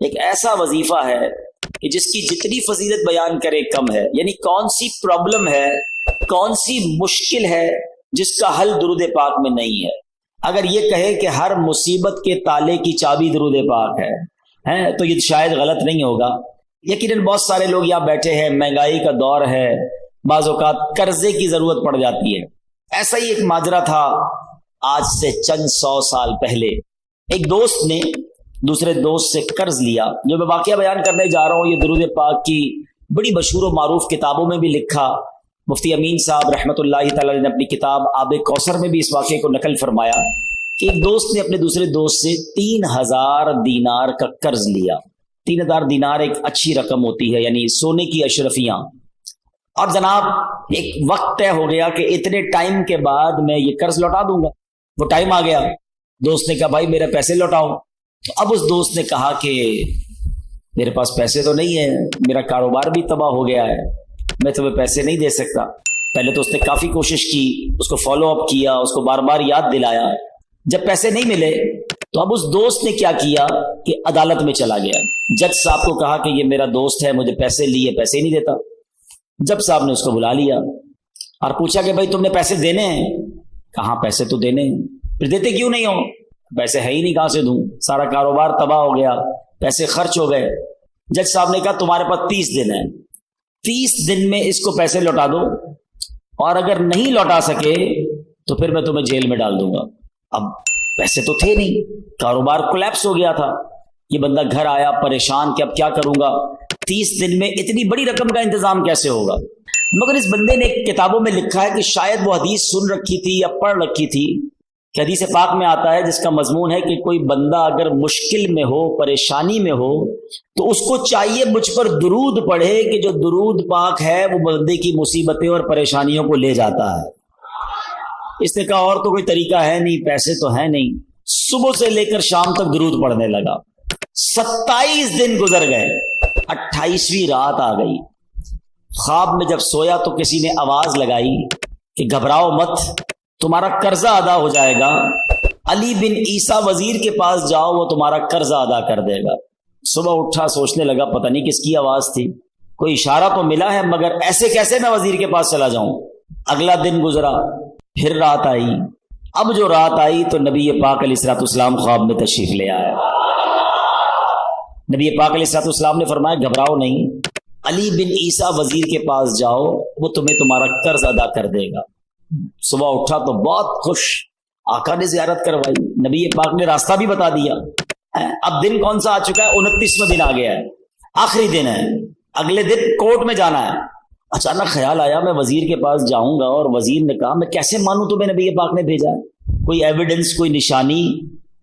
ایک ایسا وظیفہ ہے کہ جس کی جتنی فضیلت بیان کرے کم ہے. یعنی کون سی پرابلم ہے، کون سی مشکل ہے جس کا حل درود پاک میں نہیں ہے. اگر یہ کہے کہ ہر مصیبت کے تالے کی چابی درود پاک ہے تو یہ شاید غلط نہیں ہوگا. یقیناً بہت سارے لوگ یہاں بیٹھے ہیں، مہنگائی کا دور ہے، بعض اوقات قرضے کی ضرورت پڑ جاتی ہے. ایسا ہی ایک ماجرا تھا آج سے چند 100 سال پہلے. ایک دوست نے دوسرے دوست سے قرض لیا. جو میں واقعہ بیان کرنے جا رہا ہوں یہ درود پاک کی بڑی مشہور و معروف کتابوں میں بھی لکھا. مفتی امین صاحب رحمۃ اللہ تعالی نے اپنی کتاب آب کوثر میں بھی اس واقعے کو نقل فرمایا کہ ایک دوست نے اپنے دوسرے دوست سے 3000 دینار کا قرض لیا. 3000 دینار ایک اچھی رقم ہوتی ہے، یعنی سونے کی اشرفیاں. اور جناب ایک وقت طے ہو گیا کہ اتنے ٹائم کے بعد میں یہ قرض لوٹا دوں گا. وہ ٹائم آ گیا، دوست نے کہا بھائی میرے پیسے لوٹاؤ. تو اب اس دوست نے کہا کہ میرے پاس پیسے تو نہیں ہیں، میرا کاروبار بھی تباہ ہو گیا ہے، میں تمہیں پیسے نہیں دے سکتا. پہلے تو اس نے کافی کوشش کی، اس کو فالو اپ کیا، اس کو بار بار یاد دلایا. جب پیسے نہیں ملے تو اب اس دوست نے کیا کیا کہ عدالت میں چلا گیا. جج صاحب کو کہا کہ یہ میرا دوست ہے، مجھے پیسے لیے، پیسے ہی نہیں دیتا. جج صاحب نے اس کو بلا لیا اور پوچھا کہ بھائی تم نے پیسے دینے ہیں؟ کہاں پیسے تو دینے ہیں. پھر دیتے کیوں نہیں ہو؟ پیسے ہے ہی نہیں، کہاں سے دوں، سارا کاروبار تباہ ہو گیا، پیسے خرچ ہو گئے. جج صاحب نے کہا تمہارے پاس 30 دن ہے، 30 دن میں اس کو پیسے لوٹا دو، اور اگر نہیں لوٹا سکے تو پھر میں تمہیں جیل میں ڈال دوں گا. اب پیسے تو تھے نہیں، کاروبار کولیپس ہو گیا تھا. یہ بندہ گھر آیا پریشان کہ اب کیا کروں گا، 30 دن میں اتنی بڑی رقم کا انتظام کیسے ہوگا. مگر اس بندے نے کتابوں میں لکھا ہے کہ شاید وہ حدیث سن رکھی تھی یا پڑھ رکھی تھی کہ حدیث پاک میں آتا ہے جس کا مضمون ہے کہ کوئی بندہ اگر مشکل میں ہو، پریشانی میں ہو، تو اس کو چاہیے مجھ پر درود پڑھے کہ جو درود پاک ہے وہ بندے کی مصیبتیں اور پریشانیوں کو لے جاتا ہے. اس نے کہا اور تو کوئی طریقہ ہے نہیں، پیسے تو ہیں نہیں. صبح سے لے کر شام تک درود پڑھنے لگا. 27 دن گزر گئے، 28ویں رات آ گئی. خواب میں جب سویا تو کسی نے آواز لگائی کہ گھبراؤ مت، تمہارا قرضہ ادا ہو جائے گا، علی بن عیسیٰ وزیر کے پاس جاؤ، وہ تمہارا قرضہ ادا کر دے گا. صبح اٹھا، سوچنے لگا پتہ نہیں کس کی آواز تھی، کوئی اشارہ تو ملا ہے مگر ایسے کیسے میں وزیر کے پاس چلا جاؤں. اگلا دن گزرا، پھر رات آئی. اب جو رات آئی تو نبی پاک علیہ الصلوۃ والسلام خواب میں تشریف لے آئے. نبی پاک علیہ الصلوۃ والسلام نے فرمایا گھبراؤ نہیں، علی بن عیسیٰ وزیر کے پاس جاؤ، وہ تمہیں تمہارا قرض ادا کر دے گا. صبح اٹھا تو بہت خوش، آقا نے زیارت کروائی، نبی پاک نے راستہ بھی بتا دیا. اب دن کون سا آ چکا ہے؟ 29واں دن آ گیا ہے، آخری دن ہے، اگلے دن کورٹ میں جانا ہے. اچانک خیال آیا میں وزیر کے پاس جاؤں گا، اور وزیر نے کہا میں کیسے مانوں تمہیں نبی پاک نے بھیجا ہے، کوئی ایویڈنس، کوئی نشانی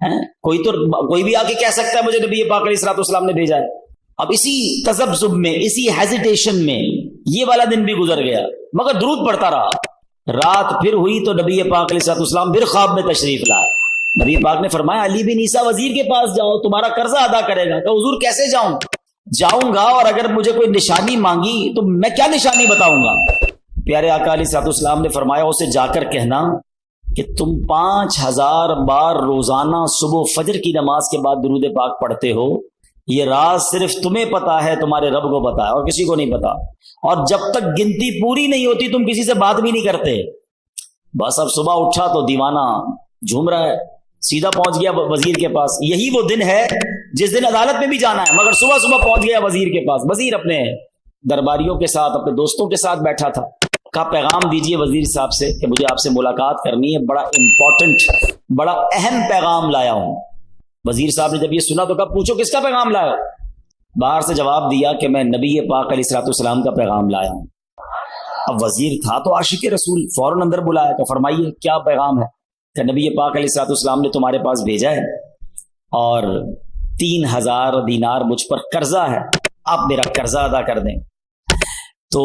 ہے؟ کوئی بھی آ کے کہہ سکتا ہے مجھے نبی پاک علیہ الصلوۃ والسلام نے بھیجا ہے. اب اسی تذبذب میں، اسی ہیزیٹیشن میں یہ والا دن بھی گزر گیا، مگر درود پڑھتا رہا. رات پھر ہوئی تو نبی پاک علیہ الصلوۃ والسلام پھر خواب میں تشریف لائے. نبی پاک نے فرمایا علی بن عیسیٰ وزیر کے پاس جاؤ، تمہارا قرضہ ادا کرے گا. کہ حضور کیسے جاؤں؟ جاؤں گا اور اگر مجھے کوئی نشانی مانگی تو میں کیا نشانی بتاؤں گا؟ پیارے آقا علیہ الصلوۃ والسلام نے فرمایا اسے جا کر کہنا کہ تم 5000 بار روزانہ صبح فجر کی نماز کے بعد درود پاک پڑھتے ہو، یہ راز صرف تمہیں پتا ہے، تمہارے رب کو پتا ہے، اور کسی کو نہیں پتا. اور جب تک گنتی پوری نہیں ہوتی تم کسی سے بات بھی نہیں کرتے. بس اب صبح اٹھا تو دیوانہ جھوم رہا ہے، سیدھا پہنچ گیا وزیر کے پاس. یہی وہ دن ہے جس دن عدالت میں بھی جانا ہے، مگر صبح صبح پہنچ گیا وزیر کے پاس. وزیر اپنے درباریوں کے ساتھ، اپنے دوستوں کے ساتھ بیٹھا تھا. کہا پیغام دیجئے وزیر صاحب سے کہ مجھے آپ سے ملاقات کرنی ہے، بڑا امپورٹنٹ، بڑا اہم پیغام لایا ہوں. وزیر صاحب نے جب یہ سنا تو کہا پوچھو کس کا پیغام لایا؟ باہر سے جواب دیا کہ میں نبی پاک علیہ الصلوۃ والسلام کا پیغام لایا ہوں. اب وزیر تھا تو عاشق رسول، فوراً اندر بلایا کہ فرمائیے کیا پیغام ہے؟ کہ نبی پاک علیہ الصلوۃ والسلام نے تمہارے پاس بھیجا ہے اور 3000 دینار مجھ پر قرضہ ہے، آپ میرا قرضہ ادا کر دیں. تو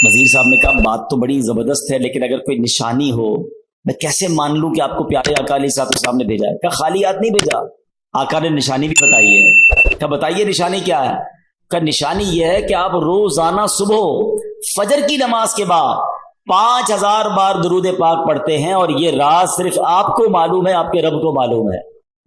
وزیر صاحب نے کہا بات تو بڑی زبردست ہے، لیکن اگر کوئی نشانی ہو میں کیسے مان لوں کہ آپ کو پیارے آقا علیہ الصلوۃ والسلام نے بھیجا ہے؟ کہا خالی ہاتھ نہیں بھیجا، آقا نے نشانی بھی بتائی ہے. کہا بتائیے نشانی کیا ہے؟ کہا نشانی یہ ہے کہ آپ روزانہ صبح فجر کی نماز کے بعد 5000 بار درود پاک پڑھتے ہیں، اور یہ راز صرف آپ کو معلوم ہے، آپ کے رب کو معلوم ہے.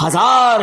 1000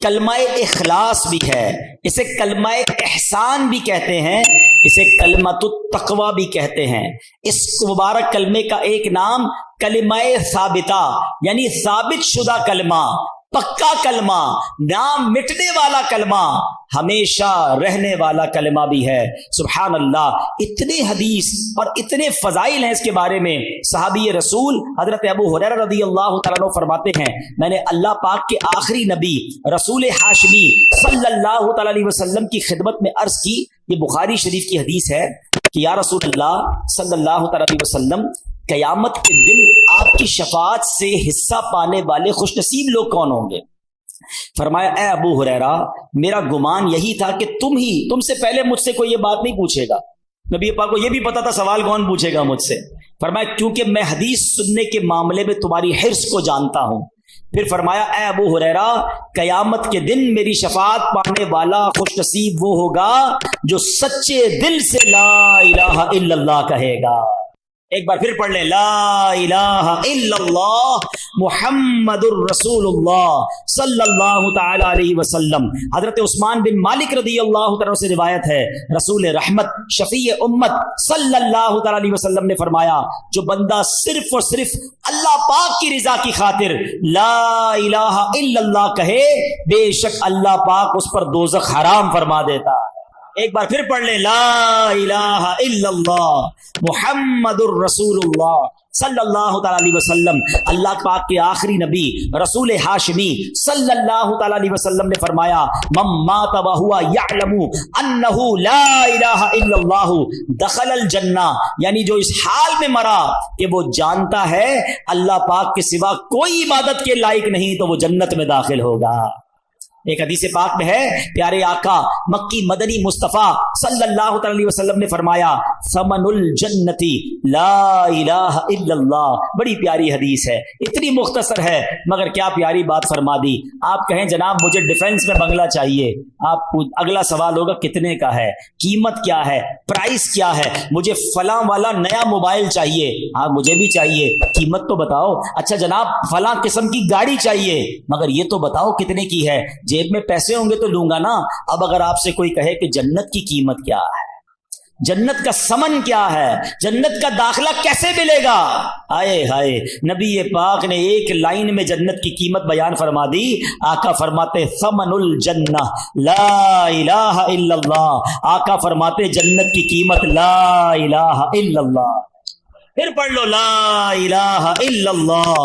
کلمہ اخلاص بھی ہے، اسے کلمہ احسان بھی کہتے ہیں، اسے کلمۃ التقوی بھی کہتے ہیں۔ اس مبارک کلمے کا ایک نام کلمہ ثابتہ یعنی ثابت شدہ کلمہ، پکا کلمہ، نام مٹنے والا کلمہ، ہمیشہ رہنے والا کلمہ بھی ہے۔ سبحان اللہ، اتنے حدیث اور اتنے فضائل ہیں اس کے بارے میں۔ صحابی رسول حضرت ابو ہریرہ رضی اللہ تعالیٰ عنہ فرماتے ہیں، میں نے اللہ پاک کے آخری نبی رسول ہاشمی صلی اللہ تعالیٰ علیہ وسلم کی خدمت میں عرض کی، یہ بخاری شریف کی حدیث ہے کہ یا رسول اللہ صلی اللہ تعالیٰ علیہ وسلم، قیامت کے دن آپ کی شفاعت سے حصہ پانے والے خوش نصیب لوگ کون ہوں گے؟ فرمایا اے ابو ہریرہ، میرا گمان یہی تھا کہ تم سے پہلے مجھ سے کوئی یہ بات نہیں پوچھے گا۔ نبی پاک کو یہ بھی پتا تھا سوال کون پوچھے گا مجھ سے۔ فرمایا کیونکہ میں حدیث سننے کے معاملے میں تمہاری حرص کو جانتا ہوں۔ پھر فرمایا اے ابو ہریرہ، قیامت کے دن میری شفاعت پانے والا خوش نصیب وہ ہوگا جو سچے دل سے لا الہ الا اللہ کہے گا۔ ایک بار پھر پڑھ لیں، لا الہ الا اللہ محمد الرسول اللہ صلی اللہ تعالی علیہ وسلم۔ حضرت عثمان بن مالک رضی اللہ تعالیٰ سے روایت ہے، رسول رحمت شفیع امت صلی اللہ تعالی علیہ وسلم نے فرمایا، جو بندہ صرف اور صرف اللہ پاک کی رضا کی خاطر لا الہ الا اللہ کہے، بے شک اللہ پاک اس پر دوزخ حرام فرما دیتا۔ ایک بار پھر پڑھ لیں، لا الہ الا اللہ محمد الرسول اللہ صلی اللہ تعالیٰ علیہ وسلم۔ اللہ پاک کے آخری نبی رسول ہاشمی صلی اللہ تعالیٰ علیہ وسلم نے فرمایا، من مات وہو یعلم انہ لا الہ الا اللہ دخل الجنہ، یعنی جو اس حال میں مرا کہ وہ جانتا ہے اللہ پاک کے سوا کوئی عبادت کے لائق نہیں تو وہ جنت میں داخل ہوگا۔ ایک حدیث پاک میں ہے، پیارے آقا مکی مدنی مصطفیٰ صلی اللہ علیہ وسلم نے فرمایا، ثمن الجنتی لا الہ الا اللہ۔ بڑی پیاری حدیث ہے، اتنی مختصر ہے مگر کیا پیاری بات فرما دی۔ آپ کہیں جناب مجھے ڈیفنس میں بنگلہ چاہیے، آپ اگلا سوال ہوگا کتنے کا ہے، قیمت کیا ہے، پرائس کیا ہے، مجھے فلاں والا نیا موبائل چاہیے، ہاں مجھے بھی چاہیے، قیمت تو بتاؤ۔ اچھا جناب فلاں قسم کی گاڑی چاہیے، مگر یہ تو بتاؤ کتنے کی ہے، جیب میں پیسے ہوں گے تو لوں گا نا۔ اب اگر آپ سے کوئی کہے کہ جنت کی قیمت کیا ہے، جنت کا سمن کیا ہے، جنت کا داخلہ کیسے ملے گا، ہائے ہائے، نبی پاک نے ایک لائن میں جنت کی قیمت بیان فرما دی۔ آقا فرماتے ثمن الجنہ لا الہ الا اللہ، آقا فرماتے جنت کی قیمت لا الہ الا اللہ۔ پھر پڑھ لو، لا الہ الا اللہ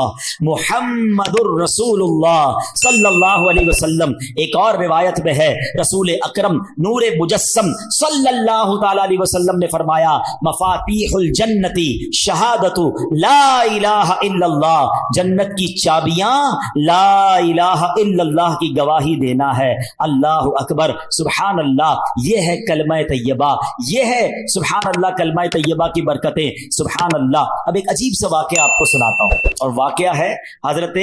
محمد الرسول اللہ صلی اللہ علیہ وسلم۔ ایک اور روایت میں ہے، رسول اکرم نور مجسم صلی اللہ تعالی علیہ وسلم نے فرمایا، مفاتیح الجنتی شہادت لا الہ الا اللہ، جنت کی چابیاں لا الہ الا اللہ کی گواہی دینا ہے۔ اللہ اکبر، سبحان اللہ، یہ ہے کلمہ طیبہ، یہ ہے سبحان اللہ کلمہ طیبہ کی برکتیں، سبحان اللہ۔ اب ایک عجیب سا واقعہ آپ کو سناتا ہوں، اور واقعہ ہے حضرت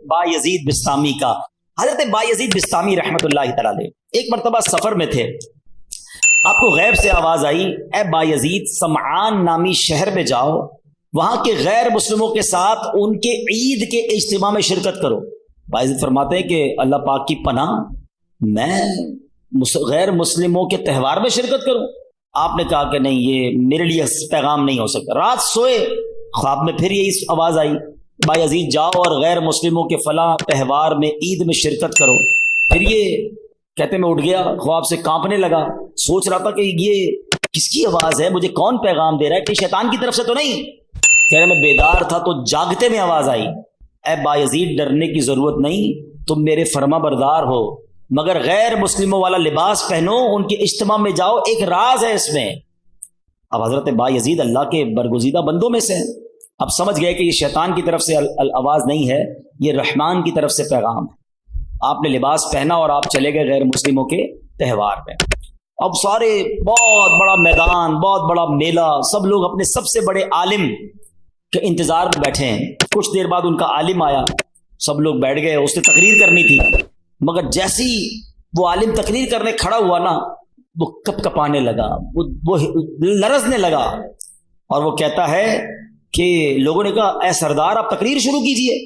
بایزید بسطامی کا۔ حضرت بایزید بسطامی رحمت اللہ تعالی علیہ ایک مرتبہ سفر میں تھے، آپ کو غیب سے آواز آئی، اے بایزید سمعان نامی شہر میں جاؤ، وہاں کے غیر مسلموں کے ساتھ ان کے عید کے اجتماع میں شرکت کرو۔ بایزید فرماتے ہیں کہ اللہ پاک کی پناہ، میں غیر مسلموں کے تہوار میں شرکت کروں؟ آپ نے کہا کہ نہیں، یہ میرے لیے پیغام نہیں ہو سکتا۔ رات سوئے، خواب میں پھر یہی آواز آئی، بایزید جاؤ اور غیر مسلموں کے فلاں تہوار میں عید میں شرکت کرو۔ پھر یہ کہتے میں اٹھ گیا، خواب سے کانپنے لگا، سوچ رہا تھا کہ یہ کس کی آواز ہے، مجھے کون پیغام دے رہا ہے، کہ شیطان کی طرف سے تو نہیں؟ کہہ رہے میں بیدار تھا تو جاگتے میں آواز آئی، اے بایزید ڈرنے کی ضرورت نہیں، تم میرے فرما بردار ہو، مگر غیر مسلموں والا لباس پہنو، ان کے اجتماع میں جاؤ، ایک راز ہے اس میں۔ اب حضرت بایزید اللہ کے برگزیدہ بندوں میں سے اب سمجھ گئے کہ یہ شیطان کی طرف سے آواز نہیں ہے، یہ رحمان کی طرف سے پیغام ہے۔ آپ نے لباس پہنا اور آپ چلے گئے غیر مسلموں کے تہوار میں۔ اب سارے بہت بڑا میدان، بہت بڑا میلہ، سب لوگ اپنے سب سے بڑے عالم کے انتظار میں بیٹھے ہیں۔ کچھ دیر بعد ان کا عالم آیا، سب لوگ بیٹھ گئے، اس نے تقریر کرنی تھی، مگر جیسی وہ عالم تقریر کرنے کھڑا ہوا نا، وہ کپ کپانے لگا، وہ لرزنے لگا، اور وہ کہتا ہے کہ لوگوں نے کہا اے سردار آپ تقریر شروع کیجئے،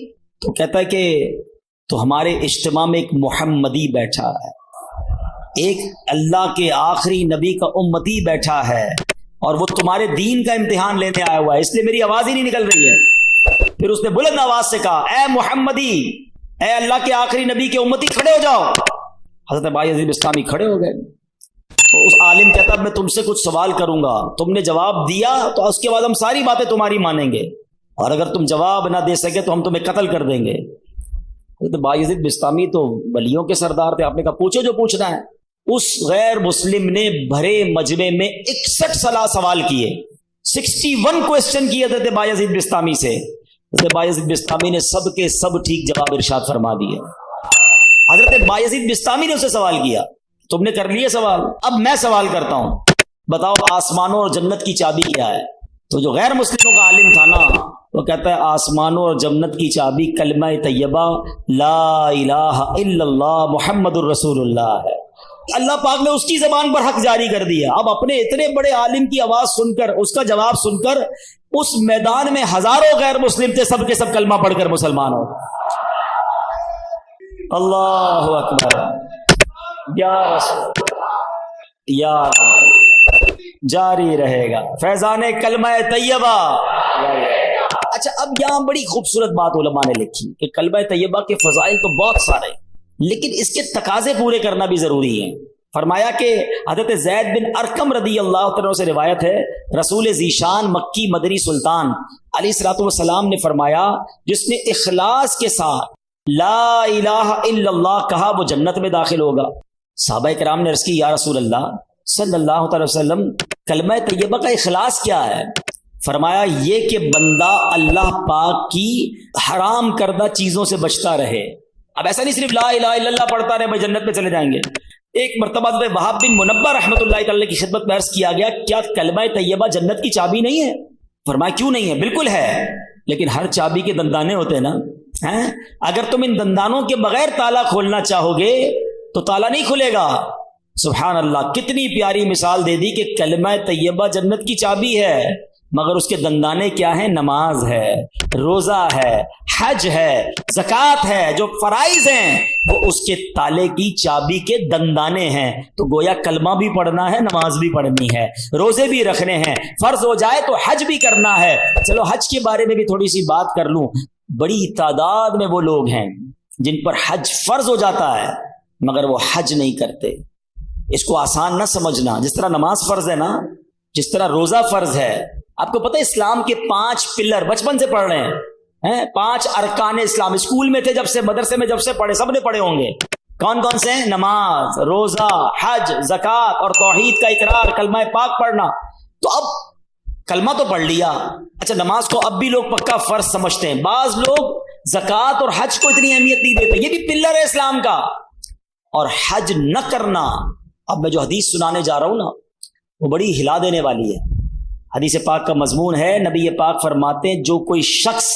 تو کہتا ہے کہ تو ہمارے اجتماع میں ایک محمدی بیٹھا ہے، ایک اللہ کے آخری نبی کا امتی بیٹھا ہے، اور وہ تمہارے دین کا امتحان لینے آیا ہوا ہے، اس لیے میری آواز ہی نہیں نکل رہی ہے۔ پھر اس نے بلند آواز سے کہا، اے محمدی، اے اللہ کے آخری نبی کے امتی، کھڑے ہو جاؤ۔ حضرت بایزید بسطامی کھڑے ہو گئے۔ تو اس عالم کہتا ہے میں تم سے کچھ سوال کروں گا، تم نے جواب دیا تو اس کے بعد ہم ساری باتیں تمہاری مانیں گے، اور اگر تم جواب نہ دے سکے تو ہم تمہیں قتل کر دیں گے۔ حضرت بایزید بسطامی تو ولیوں کے سردار تھے، آپ نے کہا پوچھو جو پوچھنا ہے۔ اس غیر مسلم نے بھرے مجمع میں 61 سوال کیے، 61 کوسچن کیے حضرت بایزید بسطامی سے۔ حضرت بایزید بسطامی نے سب کے سب ٹھیک جواب ارشاد فرما دیے۔ حضرت بایزید بسطامی نے اسے سوال کیا، تم نے کر لیے سوال، اب میں سوال کرتا ہوں، بتاؤ آسمانوں اور جنت کی چابی کیا ہے؟ تو جو غیر مسلموں کا عالم تھا نا، وہ کہتا ہے آسمانوں اور جنت کی چابی کلمہ طیبہ لا الہ الا اللہ محمد الرسول اللہ ہے۔ اللہ پاک نے اس کی زبان پر حق جاری کر دیا۔ اب اپنے اتنے بڑے عالم کی آواز سن کر، اس کا جواب سن کر، اس میدان میں ہزاروں غیر مسلم تھے، سب کے سب کلمہ پڑھ کر مسلمان ہو۔ اللہ اکبر، یا رسول، یا جاری رہے گا فیضان کلمہ طیبہ۔ اچھا، اب یہاں بڑی خوبصورت بات علماء نے لکھی کہ کلمہ طیبہ کے فضائل تو بہت سارے، لیکن اس کے تقاضے پورے کرنا بھی ضروری ہے۔ فرمایا کہ حضرت زید بن ارقم رضی اللہ عنہ سے روایت ہے، رسول ذیشان مکی مدنی سلطان علیہ الصلوۃ والسلام نے فرمایا، جس نے اخلاص کے ساتھ لا الہ الا اللہ کہا وہ جنت میں داخل ہوگا۔ صحابہ کرام نے عرض کی، یا رسول اللہ صلی اللہ علیہ وسلم، کلمہ طیبہ کا اخلاص کیا ہے؟ فرمایا یہ کہ بندہ اللہ پاک کی حرام کردہ چیزوں سے بچتا رہے۔ اب ایسا نہیں صرف لا الہ الا اللہ پڑھتا رہے بھائی جنت میں چلے جائیں گے۔ ایک مرتبہ وہاب بن منبہ رحمۃ اللہ تعالی کی خدمت میں عرض کیا گیا، کیا کلمہ طیبہ جنت کی چابی نہیں ہے؟ فرمایا کیوں نہیں ہے، بالکل ہے، لیکن ہر چابی کے دندانے ہوتے ہیں نا، اگر تم ان دندانوں کے بغیر تالا کھولنا چاہو گے تو تالا نہیں کھلے گا۔ سبحان اللہ، کتنی پیاری مثال دے دی کہ کلمہ طیبہ جنت کی چابی ہے، مگر اس کے دندانے کیا ہیں؟ نماز ہے، روزہ ہے، حج ہے، زکوٰۃ ہے، جو فرائض ہیں وہ اس کے تالے کی چابی کے دندانے ہیں۔ تو گویا کلمہ بھی پڑھنا ہے، نماز بھی پڑھنی ہے، روزے بھی رکھنے ہیں، فرض ہو جائے تو حج بھی کرنا ہے۔ چلو حج کے بارے میں بھی تھوڑی سی بات کر لوں۔ بڑی تعداد میں وہ لوگ ہیں جن پر حج فرض ہو جاتا ہے مگر وہ حج نہیں کرتے۔ اس کو آسان نہ سمجھنا، جس طرح نماز فرض ہے نا، جس طرح روزہ فرض ہے۔ آپ کو پتہ ہے اسلام کے 5 پلر بچپن سے پڑھ رہے ہیں، 5 ارکان اسلام، اسکول میں تھے جب سے، مدرسے میں جب سے پڑھے، سب نے پڑھے ہوں گے۔ کون کون سے ہیں؟ نماز، روزہ، حج، زکوٰۃ اور توحید کا اقرار، کلمہ پاک پڑھنا۔ تو اب کلمہ تو پڑھ لیا، اچھا نماز کو اب بھی لوگ پکا فرض سمجھتے ہیں، بعض لوگ زکوٰۃ اور حج کو اتنی اہمیت نہیں دیتے، یہ بھی پلر ہے اسلام کا۔ اور حج نہ کرنا، اب میں جو حدیث سنانے جا رہا ہوں نا وہ بڑی ہلا دینے والی ہے۔ حدیث پاک کا مضمون ہے، نبی پاک فرماتے ہیں جو کوئی شخص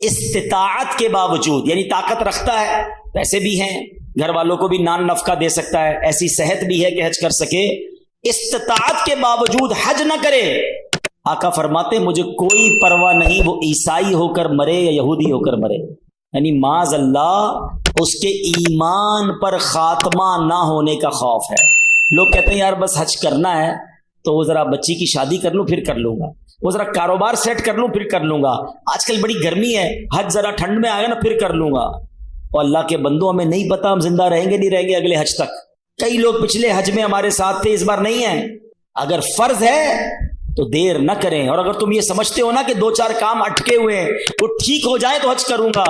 استطاعت کے باوجود، یعنی طاقت رکھتا ہے، پیسے بھی ہیں، گھر والوں کو بھی نان نفقہ دے سکتا ہے، ایسی صحت بھی ہے کہ حج کر سکے، استطاعت کے باوجود حج نہ کرے، آقا فرماتے ہیں مجھے کوئی پرواہ نہیں وہ عیسائی ہو کر مرے یا یہودی ہو کر مرے، یعنی معاذ اللہ اس کے ایمان پر خاتمہ نہ ہونے کا خوف ہے۔ لوگ کہتے ہیں یار بس حج کرنا ہے تو وہ ذرا بچی کی شادی کر لوں پھر کر لوں گا، وہ ذرا کاروبار سیٹ کر لوں پھر کر لوں گا، آج کل بڑی گرمی ہے، حج ذرا ٹھنڈ میں آئے گا نا پھر کر لوں گا۔ اور اللہ کے بندوں، ہمیں نہیں پتا ہم زندہ رہیں گے نہیں رہیں گے اگلے حج تک۔ کئی لوگ پچھلے حج میں ہمارے ساتھ تھے، اس بار نہیں ہیں۔ اگر فرض ہے تو دیر نہ کریں، اور اگر تم یہ سمجھتے ہو نا کہ 2-4 کام اٹکے ہوئے ہیں وہ ٹھیک ہو جائیں تو حج کروں گا،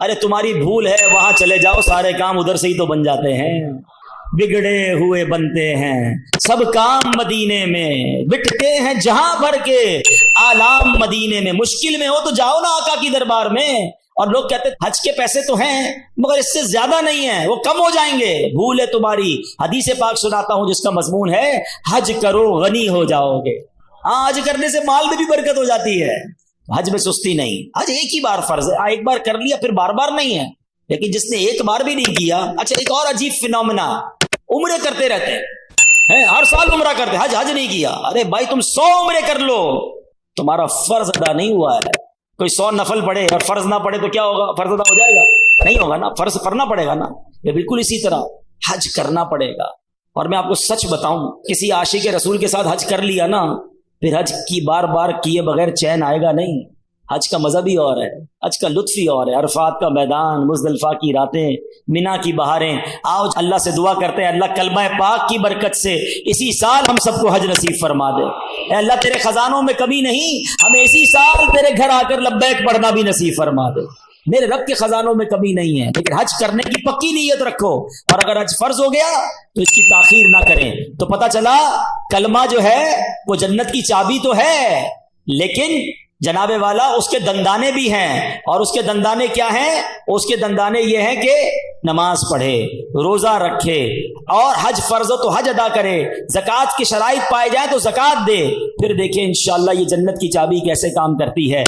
ارے تمہاری بھول ہے، وہاں چلے جاؤ، سارے کام ادھر سے ہی تو بن جاتے ہیں، بگڑے ہوئے بنتے ہیں سب کام مدینے میں، بٹتے ہیں جہاں بھر کے آلام مدینے میں۔ مشکل میں ہو تو جاؤ نا آقا کی دربار میں۔ اور لوگ کہتے ہیں حج کے پیسے تو ہیں مگر اس سے زیادہ نہیں ہیں، وہ کم ہو جائیں گے، بھول ہے تمہاری۔ حدیث پاک سناتا ہوں جس کا مضمون ہے حج کرو غنی ہو جاؤ گے۔ ہاں، حج کرنے سے مال میں بھی برکت ہو جاتی ہے، حج میں سستی نہیں۔ حج ایک ہی بار فرض ہے، ایک بار کر لیا پھر بار بار نہیں ہے، لیکن جس نے ایک بار بھی نہیں کیا۔ اچھا ایک اور عجیب فینومینا، عمرے کرتے رہتے ہیں، ہر سال عمرہ کرتے، حج نہیں کیا۔ ارے بھائی تم 100 عمرے کر لو، تمہارا فرض ادا نہیں ہوا ہے۔ کوئی 100 نفل پڑھے اور فرض نہ پڑھے تو کیا ہوگا؟ فرض ادا ہو جائے گا؟ نہیں ہوگا نا, فرض کرنا پڑے گا نا. یہ بالکل اسی طرح حج کرنا پڑے گا. اور میں آپ کو سچ بتاؤں, کسی عاشق رسول کے ساتھ حج کر لیا نا, پھر حج کی بار بار کیے بغیر چین آئے گا نہیں. حج کا مزہ بھی اور ہے, حج کا لطف ہی اور ہے. عرفات کا میدان, مزدلفہ کی راتیں, مینا کی بہاریں. آؤ اللہ سے دعا کرتے ہیں, اللہ کلمہ پاک کی برکت سے اسی سال ہم سب کو حج نصیب فرما دے. اے اللہ تیرے خزانوں میں کمی نہیں, ہمیں اسی سال تیرے گھر آ کر لبیک پڑھنا بھی نصیب فرما دے. میرے رب کے خزانوں میں کمی نہیں ہے, لیکن حج کرنے کی پکی نیت رکھو. اور اگر حج فرض ہو گیا تو اس کی تاخیر نہ کریں. تو پتہ چلا کلمہ جو ہے وہ جنت کی چابی تو ہے, لیکن جناب والا اس کے دندانے بھی ہیں. اور اس کے دندانے کیا ہیں؟ اس کے دندانے یہ ہیں کہ نماز پڑھے, روزہ رکھے, اور حج فرض ہو تو حج ادا کرے, زکوٰۃ کی شرائط پائے جائیں تو زکوٰۃ دے. پھر دیکھیں انشاءاللہ یہ جنت کی چابی کیسے کام کرتی ہے.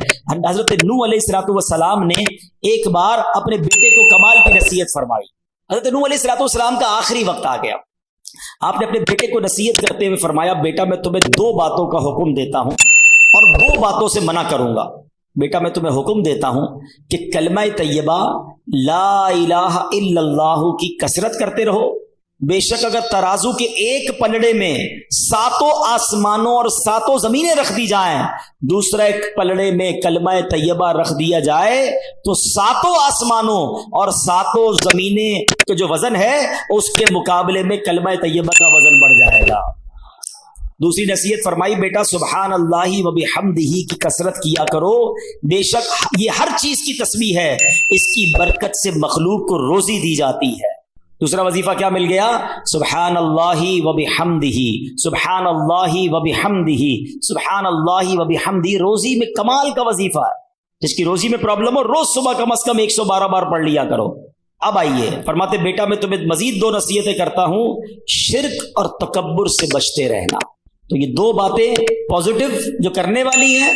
حضرت نوح علیہ الصلوۃ والسلام نے ایک بار اپنے بیٹے کو کمال کی نصیحت فرمائی. حضرت نوح علیہ الصلوۃ والسلام کا آخری وقت آ گیا. آپ نے اپنے بیٹے کو نصیحت کرتے ہوئے فرمایا, بیٹا میں تمہیں 2 باتوں کا حکم دیتا ہوں اور 2 باتوں سے منع کروں گا. بیٹا میں تمہیں حکم دیتا ہوں کہ کلمہ طیبہ لا الہ الا اللہ کی کثرت کرتے رہو. بے شک اگر ترازو کے ایک پلڑے میں 7 آسمانوں اور 7 زمینیں رکھ دی جائیں, دوسرا ایک پلڑے میں کلمہ طیبہ رکھ دیا جائے, تو 7 آسمانوں اور 7 زمینیں کا جو وزن ہے اس کے مقابلے میں کلمہ طیبہ کا وزن بڑھ جائے گا. دوسری نصیحت فرمائی, بیٹا سبحان اللہ و بحمدہ کی کثرت کیا کرو. بے شک یہ ہر چیز کی تسبیح ہے, اس کی برکت سے مخلوق کو روزی دی جاتی ہے. دوسرا وظیفہ کیا مل گیا؟ سبحان اللہ و بحمدہ, سبحان اللہ و بحمدہ, سبحان اللہ و بحمدہ. روزی میں کمال کا وظیفہ ہے. جس کی روزی میں پرابلم ہو روز صبح کم از کم 112 بار پڑھ لیا کرو. اب آئیے فرماتے, بیٹا میں تمہیں مزید 2 نصیحتیں کرتا ہوں, شرک اور تکبر سے بچتے رہنا. تو یہ 2 باتیں پازیٹو جو کرنے والی ہیں,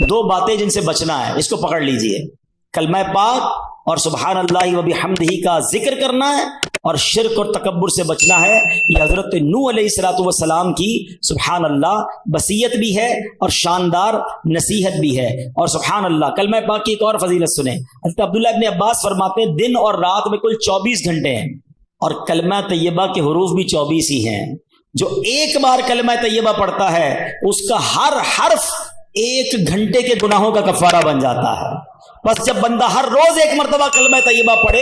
2 باتیں جن سے بچنا ہے, اس کو پکڑ لیجئے. کلمہ پاک اور سبحان اللہ و بحمدہ کا ذکر کرنا ہے, اور شرک اور تکبر سے بچنا ہے. یہ حضرت نوح علیہ الصلوۃ والسلام کی سبحان اللہ وصیت بھی ہے اور شاندار نصیحت بھی ہے. اور سبحان اللہ کلمہ پاک کی ایک اور فضیلت سنیں. حضرت عبداللہ ابن عباس فرماتے ہیں دن اور رات میں کل 24 گھنٹے ہیں, اور کلمہ طیبہ کے حروف بھی 24 ہی ہیں. جو ایک بار کلمہ طیبہ پڑھتا ہے اس کا ہر حرف 1 گھنٹے کے گناہوں کا کفارہ بن جاتا ہے. بس جب بندہ ہر روز 1 مرتبہ کلمہ طیبہ پڑھے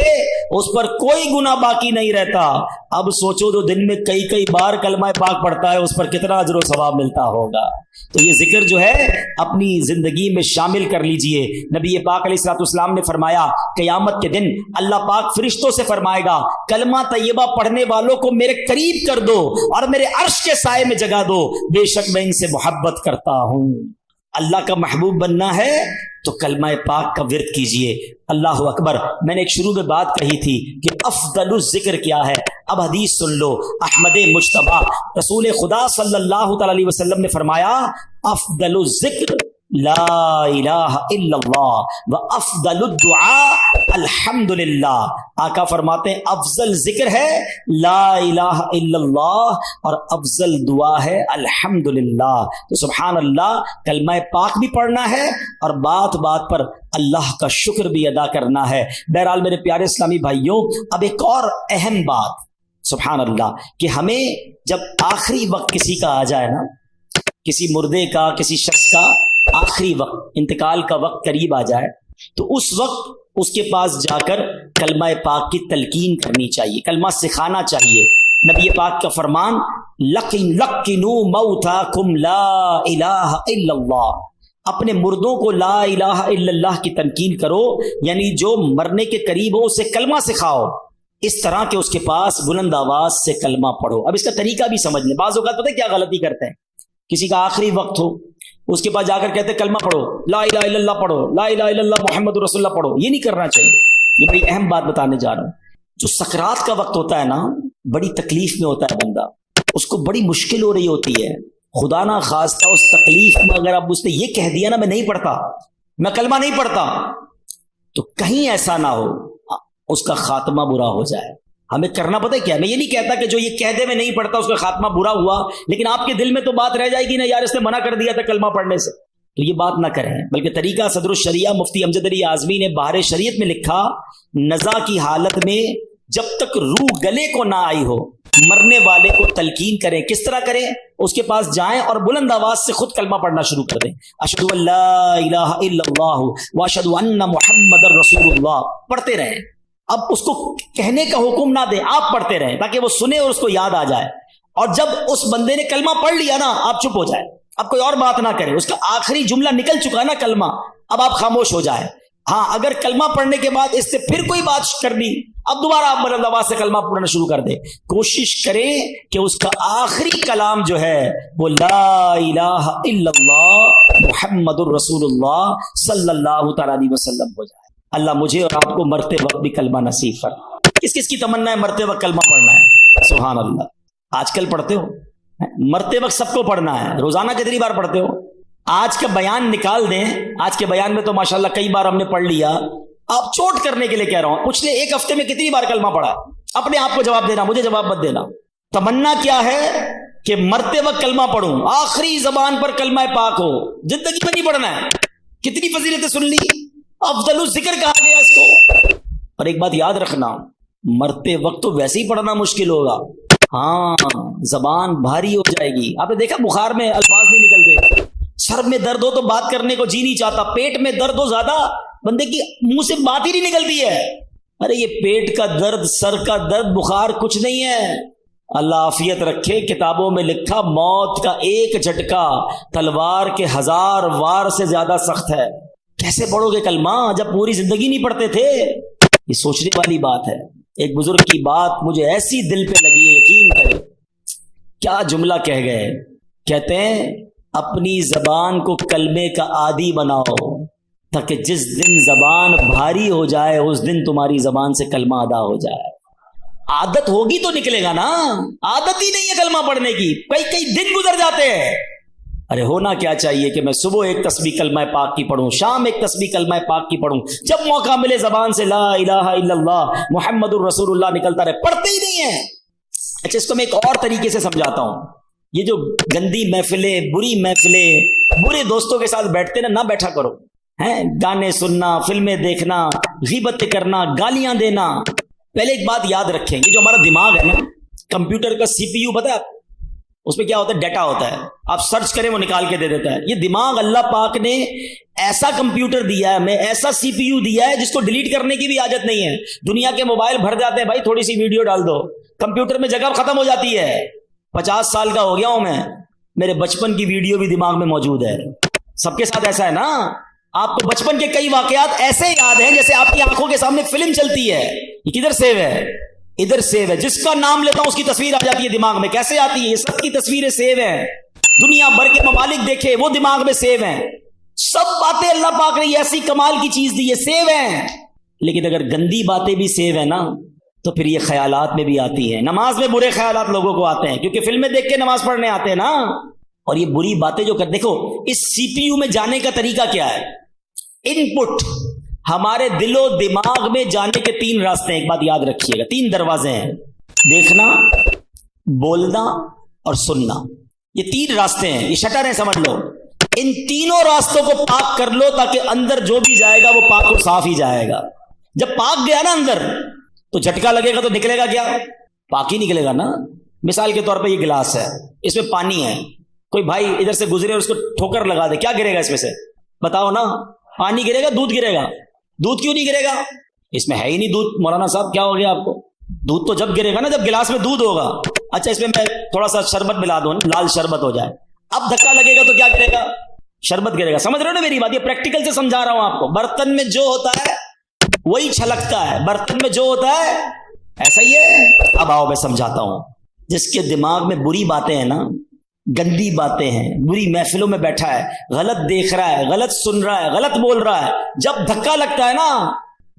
اس پر کوئی گناہ باقی نہیں رہتا. اب سوچو جو دن میں کئی بار کلمہ پاک پڑھتا ہے اس پر کتنا اجر و ثواب ملتا ہوگا. تو یہ ذکر جو ہے اپنی زندگی میں شامل کر لیجئے. نبی پاک علیہ الصلوۃ والسلام نے فرمایا قیامت کے دن اللہ پاک فرشتوں سے فرمائے گا, کلمہ طیبہ پڑھنے والوں کو میرے قریب کر دو اور میرے عرش کے سائے میں جگہ دو, بے شک میں ان سے محبت کرتا ہوں. اللہ کا محبوب بننا ہے تو کلمہ پاک کا ورد کیجئے. اللہ اکبر. میں نے ایک شروع میں بات کہی تھی کہ افضل الذکر کیا ہے, اب حدیث سن لو. احمد مجتبی رسول خدا صلی اللہ تعالی علیہ وسلم نے فرمایا افضل الذکر لا الہ الا اللہ و افضل الدعاء الحمدللہ. آقا فرماتے ہیں افضل ذکر ہے لا الہ الا اللہ اور افضل دعا ہے الحمدللہ. تو سبحان اللہ کلمہ پاک بھی پڑھنا ہے اور بات بات پر اللہ کا شکر بھی ادا کرنا ہے. بہرحال میرے پیارے اسلامی بھائیوں, اب ایک اور اہم بات سبحان اللہ کہ ہمیں جب آخری وقت کسی کا آ جائے نا, کسی مردے کا, کسی شخص کا آخری وقت, انتقال کا وقت قریب آ جائے, تو اس وقت اس کے پاس جا کر کلمہ پاک کی تلقین کرنی چاہیے, کلمہ سکھانا چاہیے. نبی پاک کا فرمان لقنوا موتاکم لا الہ الا اللہ, اپنے مردوں کو لا الہ الا اللہ کی تلقین کرو, یعنی جو مرنے کے قریب ہو اسے کلمہ سکھاؤ, اس طرح کہ اس کے پاس بلند آواز سے کلمہ پڑھو. اب اس کا طریقہ بھی سمجھ لیں. بعض اوقات پتہ ہے کیا غلطی کرتے ہیں, کسی کا آخری وقت ہو اس کے پاس جا کر کہتے ہیں کلمہ پڑھو, لا الہ الا اللہ پڑھو, لا الہ الا اللہ محمد رسول اللہ پڑھو. یہ نہیں کرنا چاہیے. یہ بڑی اہم بات بتانے جا رہا ہوں. جو سکرات کا وقت ہوتا ہے نا, بڑی تکلیف میں ہوتا ہے بندہ, اس کو بڑی مشکل ہو رہی ہوتی ہے. خدا نہ خواستہ اس تکلیف میں اگر اب اس نے یہ کہہ دیا نا میں نہیں پڑھتا, میں کلمہ نہیں پڑھتا, تو کہیں ایسا نہ ہو اس کا خاتمہ برا ہو جائے. ہمیں کرنا پتہ ہے کیا, میں یہ نہیں کہتا کہ جو یہ کہہ دے میں نہیں پڑھتا اس کا خاتمہ برا ہوا, لیکن آپ کے دل میں تو بات رہ جائے گی نا, یار اس نے منع کر دیا تھا کلمہ پڑھنے سے. تو یہ بات نہ کریں، بلکہ طریقہ صدر الشریعہ مفتی امجد علی اعظمی نے بہار شریعت میں لکھا، نزا کی حالت میں جب تک روح گلے کو نہ آئی ہو مرنے والے کو تلقین کریں۔ کس طرح کریں؟ اس کے پاس جائیں اور بلند آواز سے خود کلمہ پڑھنا شروع کر دیں، اشہد ان لا الہ الا اللہ واشہد ان محمد رسول اللہ، پڑھتے رہیں۔ اب اس کو کہنے کا حکم نہ دیں، آپ پڑھتے رہیں تاکہ وہ سنے اور اس کو یاد آ جائے، اور جب اس بندے نے کلمہ پڑھ لیا نا آپ چپ ہو جائے، اب کوئی اور بات نہ کرے، اس کا آخری جملہ نکل چکا نا کلمہ، اب آپ خاموش ہو جائے۔ ہاں اگر کلمہ پڑھنے کے بعد اس سے پھر کوئی بات کرنی، اب دوبارہ آپ بلند آواز سے کلمہ پڑھنا شروع کر دیں۔ کوشش کریں کہ اس کا آخری کلام جو ہے وہ لا الہ الا اللہ محمد الرسول اللہ صلی اللہ تعالی علیہ وسلم ہو جائے۔ اللہ مجھے اور آپ کو مرتے وقت بھی کلمہ نصیب فرمائے۔ کس کس کی تمنا ہے مرتے وقت کلمہ پڑھنا ہے؟ سبحان اللہ۔ آج کل پڑھتے ہو؟ مرتے وقت سب کو پڑھنا ہے۔ روزانہ کتنی بار پڑھتے ہو؟ آج کا بیان نکال دیں، آج کے بیان میں تو ماشاءاللہ کئی بار ہم نے پڑھ لیا، آپ چوٹ کرنے کے لیے کہہ رہا ہوں، پچھلے ایک ہفتے میں کتنی بار کلمہ پڑھا؟ اپنے آپ کو جواب دینا، مجھے جواب مت دینا۔ تمنا کیا ہے کہ مرتے وقت کلمہ پڑھوں، آخری زبان پر کلمہ پاک ہو، زندگی میں نہیں پڑھنا ہے۔ کتنی فضیلتیں سن لی، افضل الذکر کہا گیا اس کو۔ اور ایک بات یاد رکھنا، مرتے وقت تو ویسے ہی پڑھنا مشکل ہوگا، ہاں زبان بھاری ہو جائے گی۔ آپ نے دیکھا بخار میں الفاظ نہیں نکلتے، سر میں درد ہو تو بات کرنے کو جی نہیں چاہتا، پیٹ میں درد ہو زیادہ بندے کی منہ سے بات ہی نہیں نکلتی ہے۔ ارے یہ پیٹ کا درد، سر کا درد، بخار کچھ نہیں ہے، اللہ عافیت رکھے۔ کتابوں میں لکھا موت کا ایک جھٹکا تلوار کے 1000 وار سے زیادہ سخت ہے۔ کیسے پڑھو گے کلمہ جب پوری زندگی نہیں پڑھتے تھے؟ یہ سوچنے والی بات ہے۔ ایک بزرگ کی بات مجھے ایسی دل پہ لگی ہے، یقین کرے، کیا جملہ کہہ گئے، کہتے ہیں اپنی زبان کو کلمے کا عادی بناؤ تاکہ جس دن زبان بھاری ہو جائے اس دن تمہاری زبان سے کلمہ ادا ہو جائے۔ عادت ہوگی تو نکلے گا نا، عادت ہی نہیں ہے کلمہ پڑھنے کی، کئی دن گزر جاتے ہیں۔ ارے ہونا کیا چاہیے کہ میں صبح ایک تسبیح کلمہ پاک کی پڑھوں، شام ایک تسبیح کلمہ پاک کی پڑھوں، جب موقع ملے زبان سے لا الہ الا اللہ محمد الرسول اللہ نکلتا رہے، پڑھتے ہی نہیں ہیں۔ اچھا اس کو میں ایک اور طریقے سے سمجھاتا ہوں۔ یہ جو گندی محفلیں، بری محفلیں، برے دوستوں کے ساتھ بیٹھتے نا، نہ بیٹھا کرو، ہیں گانے سننا، فلمیں دیکھنا، غیبتیں کرنا، گالیاں دینا۔ پہلے ایک بات یاد رکھیں، یہ جو ہمارا دماغ ہے نا، کمپیوٹر کا سی پی یو پتہ ہے اس میں کیا ہوتا ہے؟ ڈیٹا ہوتا ہے، آپ سرچ کریں وہ نکال کے دے دیتا ہے۔ یہ دماغ اللہ پاک نے ایسا کمپیوٹر دیا ہے ہمیں، ایسا سی پی یو دیا ہے جس کو ڈیلیٹ کرنے کی بھی حاجت نہیں ہے۔ دنیا کے موبائل بھر جاتے ہیں، بھائی تھوڑی سی ویڈیو ڈال دو، کمپیوٹر میں جگہ ختم ہو جاتی ہے۔ 50 سال کا ہو گیا ہوں میں، میرے بچپن کی ویڈیو بھی دماغ میں موجود ہے۔ سب کے ساتھ ایسا ہے نا؟ آپ کو بچپن کے کئی واقعات ایسے یاد ہیں جیسے آپ کی آنکھوں کے سامنے فلم چلتی ہے۔ یہ کدھر سیو ہے؟ ادھر سیو ہے، جس کا نام لیتا ہوں اس کی تصویر آ جاتی ہے دماغ میں۔ کیسے آتی ہے؟ یہ سب کی تصویریں سیو ہیں، دنیا بھر کے ممالک دیکھے وہ دماغ میں سیو ہیں، سب باتیں اللہ پاک نے یہ ایسی کمال کی چیز دی ہے، سیو ہیں۔ لیکن اگر گندی باتیں بھی سیو ہیں نا تو پھر یہ خیالات میں بھی آتی ہیں۔ نماز میں برے خیالات لوگوں کو آتے ہیں کیونکہ فلمیں دیکھ کے نماز پڑھنے آتے ہیں نا، اور یہ بری باتیں جو کر، دیکھو اس سی پی یو میں جانے کا طریقہ کیا ہے؟ ان پٹ ہمارے دل و دماغ میں جانے کے 3 راستے ہیں، ایک بات یاد رکھیے گا، 3 دروازے ہیں، دیکھنا، بولنا اور سننا۔ یہ 3 راستے ہیں، یہ شٹر ہیں سمجھ لو۔ ان تینوں راستوں کو پاک کر لو تاکہ اندر جو بھی جائے گا وہ پاک اور صاف ہی جائے گا۔ جب پاک گیا نا اندر تو جھٹکا لگے گا تو نکلے گا کیا؟ پاک ہی نکلے گا نا۔ مثال کے طور پہ یہ گلاس ہے، اس میں پانی ہے، کوئی بھائی ادھر سے گزرے اور اس کو ٹھوکر لگا دے، کیا گرے گا اس میں سے؟ بتاؤ نا، پانی گرے گا، دودھ گرے گا؟ دودھ کیوں نہیں گرے گا؟ اس میں ہے ہی نہیں دودھ۔ مولانا صاحب کیا ہو گیا آپ کو؟ دودھ تو جب گرے گا نا جب گلاس میں دودھ ہوگا۔ اچھا اس میں میں تھوڑا سا شربت ملا دوں، لال شربت ہو جائے، اب دھکا لگے گا تو کیا گرے گا؟ شربت گرے گا۔ سمجھ رہے ہو نا میری بات؟ یہ پریکٹیکل سے سمجھا رہا ہوں آپ کو۔ برتن میں جو ہوتا ہے وہی چھلکتا ہے، برتن میں جو ہوتا ہے ایسا ہی ہے۔ اب آؤ میں سمجھاتا ہوں۔ جس کے دماغ میں بری باتیں ہیں نا، گندی باتیں ہیں، بری محفلوں میں بیٹھا ہے، غلط دیکھ رہا ہے، غلط سن رہا ہے، غلط بول رہا ہے، جب دھکا لگتا ہے نا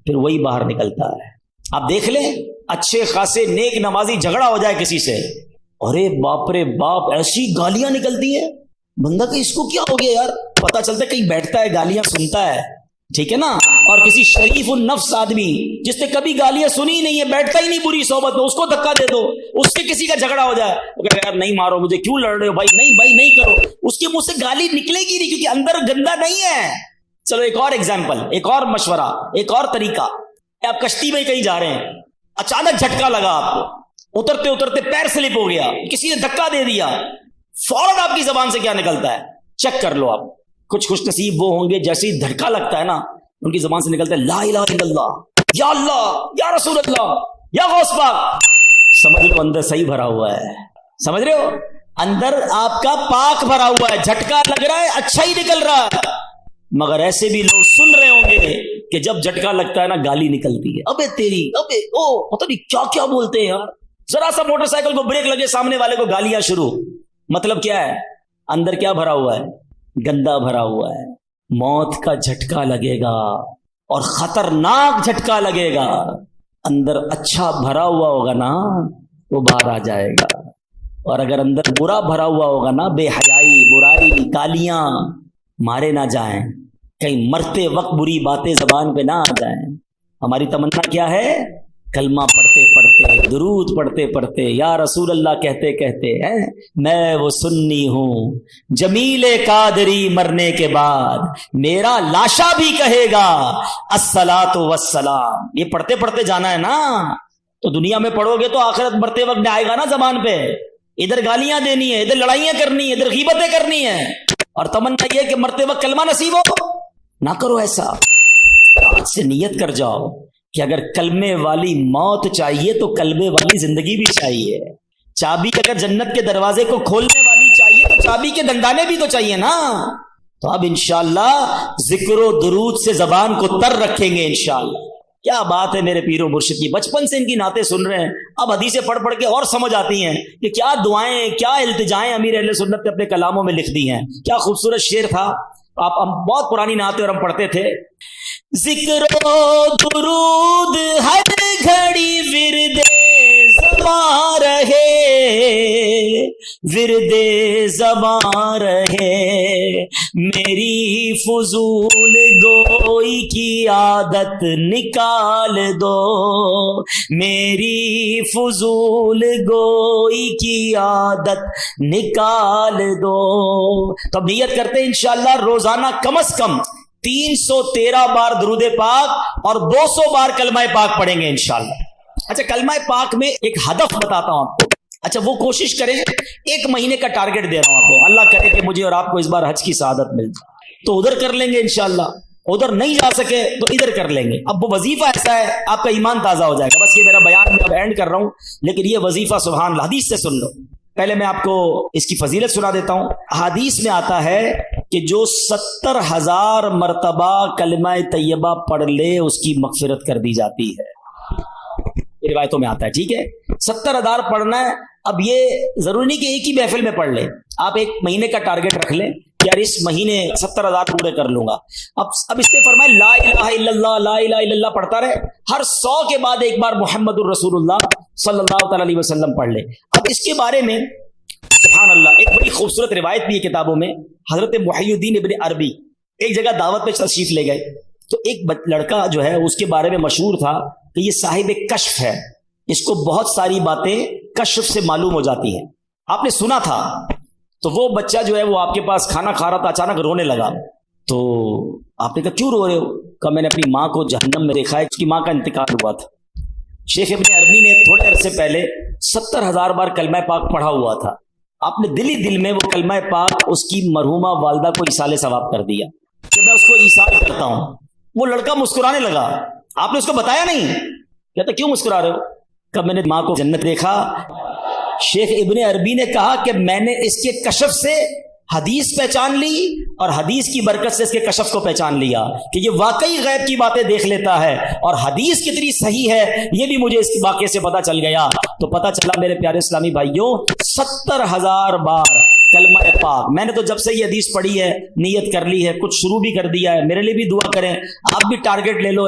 پھر وہی باہر نکلتا ہے۔ آپ دیکھ لیں اچھے خاصے نیک نمازی جھگڑا ہو جائے کسی سے، ارے باپ رے باپ ایسی گالیاں نکلتی ہیں، بندہ کہ اس کو کیا ہو گیا یار؟ پتہ چلتا ہے کہیں بیٹھتا ہے گالیاں سنتا ہے، ٹھیک ہے نا. اور کسی شریف النفس آدمی جس نے کبھی گالیاں سنی نہیں ہے, بیٹھتا ہی نہیں بری صحبت میں, اس کو دھکا دے دو, اس سے کسی کا جھگڑا ہو جائے, وہ کہے یار نہیں مارو مجھے, کیوں لڑ رہے ہو بھائی, نہیں بھائی نہیں کرو, اس کے منہ سے گالی نکلے گی نہیں, کیونکہ اندر گندا نہیں ہے. چلو ایک اور ایگزامپل, ایک اور مشورہ, ایک اور طریقہ. آپ کشتی میں کہیں جا رہے ہیں, اچانک جھٹکا لگا آپ کو, اترتے اترتے پیر سلپ ہو گیا, کسی نے دھکا دے دیا, فوراً آپ کی زبان سے کیا نکلتا ہے, چیک کر لو آپ. کچھ خوش نصیب وہ ہوں گے جیسے ہی دھکا لگتا ہے نا, ان کی زبان سے نکلتا ہے لا الہ الا اللہ, یا اللہ, یا رسول اللہ, یا غوث پاک. سمجھ لو اندر صحیح بھرا ہوا ہے, سمجھ رہے ہو, اندر آپ کا پاک بھرا ہوا ہے, جھٹکا لگ رہا ہے, اچھا ہی نکل رہا ہے. مگر ایسے بھی لوگ سن رہے ہوں گے کہ جب جھٹکا لگتا ہے نا گالی نکلتی ہے, ابے تیری, ابے او, پتہ نہیں کیا کیا بولتے ہیں یار. ذرا سا موٹر سائیکل کو بریک لگے, سامنے والے کو گالیاں شروع. مطلب کیا ہے, اندر کیا بھرا ہوا ہے, گندا بھرا ہوا ہے. موت کا جھٹکا لگے گا اور خطرناک جھٹکا لگے گا, اندر اچھا بھرا ہوا ہوگا نا وہ باہر آ جائے گا. اور اگر اندر برا بھرا ہوا ہوگا نا, بے حیائی, برائی, گالیاں, مارے نہ جائیں, کہیں مرتے وقت بری باتیں زبان پہ نہ آ جائیں. ہماری تمنا کیا ہے, کلمہ پڑھتے پڑھتے, درود پڑھتے پڑھتے, یا رسول اللہ کہتے کہتے ہیں, میں وہ سنی ہوں جمیل قادری مرنے کے بعد میرا لاشا بھی کہے گا الصلاۃ والسلام. یہ پڑھتے پڑھتے جانا ہے نا, تو دنیا میں پڑھو گے تو آخرت مرتے وقت آئے گا نا زبان پہ. ادھر گالیاں دینی ہے, ادھر لڑائیاں کرنی ہے, ادھر غیبتیں کرنی ہے, اور تمنا یہ کہ مرتے وقت کلمہ نصیب ہو. نہ کرو ایسا. آج سے نیت کر جاؤ کہ اگر کلمے والی موت چاہیے تو کلمے والی زندگی بھی چاہیے. چابی اگر جنت کے دروازے کو کھولنے والی چاہیے تو چابی کے دندانے بھی تو چاہیے نا. تو اب انشاءاللہ ذکر و درود سے زبان کو تر رکھیں گے انشاءاللہ. کیا بات ہے میرے پیر و مرشد کی, بچپن سے ان کی نعتیں سن رہے ہیں, اب حدیثیں پڑھ پڑھ کے اور سمجھ آتی ہیں کہ کیا دعائیں, کیا التجائیں امیر اہل سنت نے اپنے کلاموں میں لکھ دی ہیں. کیا خوبصورت شعر تھا. آپ ہم بہت پرانی نعتیں اور ہم پڑھتے تھے. ذکر و درود ہر گھڑی ورد زباں رہے, ورد زباں رہے, میری فضول گوئی کی عادت نکال دو, میری فضول گوئی کی عادت نکال دو. تو نیت کرتے ہیں انشاءاللہ روزانہ کم از کم 313 بار درود پاک اور 200 بار کلمہ پاک پڑھیں گے انشاءاللہ. اچھا کلمہ پاک میں ایک ہدف بتاتا ہوں آپ کو. اچھا وہ کوشش کریں, 1 مہینے کا ٹارگٹ دے رہا ہوں آپ کو, اللہ کرے کہ مجھے اور آپ کو اس بار حج کی سعادت مل جائے تو ادھر کر لیں گے انشاءاللہ, ادھر نہیں جا سکے تو ادھر کر لیں گے. اب وہ وظیفہ ایسا ہے آپ کا ایمان تازہ ہو جائے گا. بس یہ میرا بیان میں اب اینڈ کر رہا ہوں, لیکن یہ وظیفہ سبحان اللہ حدیث سے سن لو. پہلے میں آپ کو اس کی فضیلت سنا دیتا ہوں. حدیث میں آتا ہے کہ جو 70,000 مرتبہ کلمہ طیبہ پڑھ لے اس کی مغفرت کر دی جاتی ہے. یہ روایتوں میں آتا ہے. ٹھیک ہے, 70,000 پڑھنا ہے. اب یہ ضروری نہیں کہ ایک ہی محفل میں پڑھ لیں, آپ 1 مہینے کا ٹارگٹ رکھ لیں کہ یار اس مہینے 70,000 پورے کر لوں گا. اب اس نے فرمایا لا الہ الا اللہ, لا الہ الا اللہ پڑھتا رہے, ہر 100 کے بعد ایک بار محمد الرسول اللہ صلی اللہ تعالی علیہ وسلم پڑھ لے. اب اس کے بارے میں سبحان اللہ ایک بڑی خوبصورت روایت بھی ہے کتابوں میں. حضرت محی الدین ابن عربی ایک جگہ دعوت پہ تشریف لے گئے, تو ایک لڑکا جو ہے اس کے بارے میں مشہور تھا کہ یہ صاحب کشف ہے, اس کو بہت ساری باتیں کشف سے معلوم ہو جاتی ہیں. آپ نے سنا تھا. تو وہ بچہ جو ہے وہ آپ کے پاس کھانا کھا رہا تھا, اچانک رونے لگا. تو آپ نے کہا کیوں رو رہے ہو؟ کہا میں نے اپنی ماں کو جہنم میں دیکھا ہے, اس کی ماں کا انتقال ہوا تھا. شیخ ابن عربی نے تھوڑے عرصے پہلے 70,000 بار کلمہ پاک پڑھا ہوا تھا. آپ نے دل ہی دل میں وہ کلمہ پاک اس کی مرحومہ والدہ کو ایصال ثواب کر دیا کہ میں اس کو ایصال کرتا ہوں. وہ لڑکا مسکرانے لگا. آپ نے اس کو بتایا نہیں. کہتا کیوں مسکرا رہے ہو؟ کہ میں نے ماں کو جنت دیکھا. شیخ ابن عربی نے کہا کہ میں نے اس کے کشف سے حدیث پہچان لی اور حدیث کی برکت سے اس کے کشف کو پہچان لیا کہ یہ واقعی غیب کی باتیں دیکھ لیتا ہے, اور حدیث کتنی صحیح ہے یہ بھی مجھے اس واقعے سے پتا چل گیا. تو پتا چلا میرے پیارے اسلامی بھائیوں 70,000 بار کلمہ پاک. میں نے تو جب سے یہ حدیث پڑھی ہے نیت کر لی ہے, کچھ شروع بھی کر دیا ہے. میرے لیے بھی دعا کریں, آپ بھی ٹارگٹ لے لو.